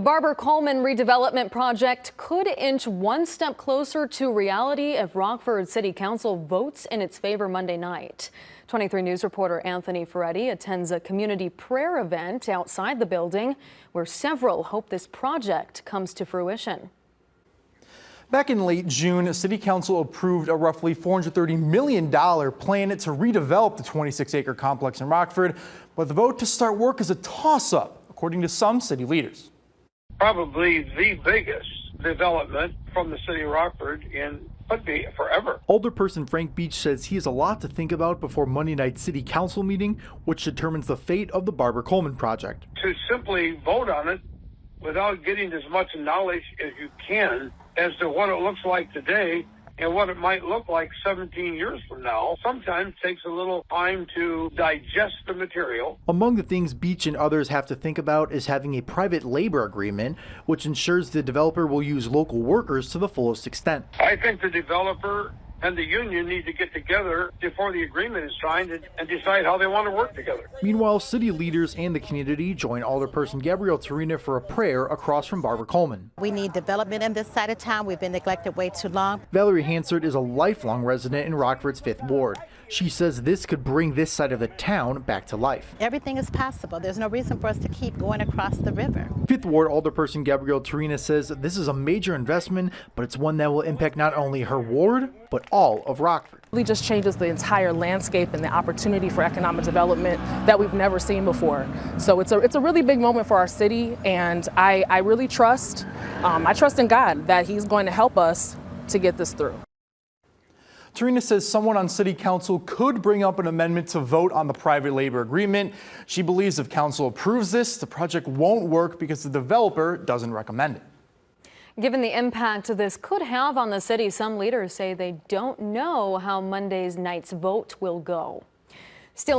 Barber Colman redevelopment project could inch one step closer to reality if Rockford City Council votes in its favor Monday night. 23 News reporter Anthony Ferretti attends a community prayer event outside the building where several hope this project comes to fruition. Back in late June, City Council approved a roughly $430 million plan to redevelop the 26-acre complex in Rockford, but the vote to start work is a toss-up, according to some city leaders. Probably the biggest development from the city of Rockford in could be forever. Alderperson Frank Beach says he has a lot to think about before Monday night City Council meeting, which determines the fate of the Barber Colman project. To simply vote on it without getting as much knowledge as you can as to what it looks like today and what it might look like 17 years from now, sometimes takes a little time to digest the material. Among the things Beach and others have to think about is having a private labor agreement, which ensures the developer will use local workers to the fullest extent. I think the developer and the union need to get together before the agreement is signed and decide how they want to work together. Meanwhile, city leaders and the community join Alderperson Gabrielle Torina for a prayer across from Barber Colman. We need development in this side of town. We've been neglected way too long. Valerie Hansard is a lifelong resident in Rockford's 5th Ward. She says this could bring this side of the town back to life. Everything is possible. There's no reason for us to keep going across the river. 5th Ward Alderperson Gabrielle Torina says this is a major investment, but it's one that will impact not only her ward, but all of Rockford. It really just changes the entire landscape and the opportunity for economic development that we've never seen before. So it's a really big moment for our city, and I really trust, I trust in God that He's going to help us to get this through. Torina says someone on City Council could bring up an amendment to vote on the private labor agreement. She believes if Council approves this, the project won't work because the developer doesn't recommend it. Given the impact this could have on the city, some leaders say they don't know how Monday's night's vote will go. Still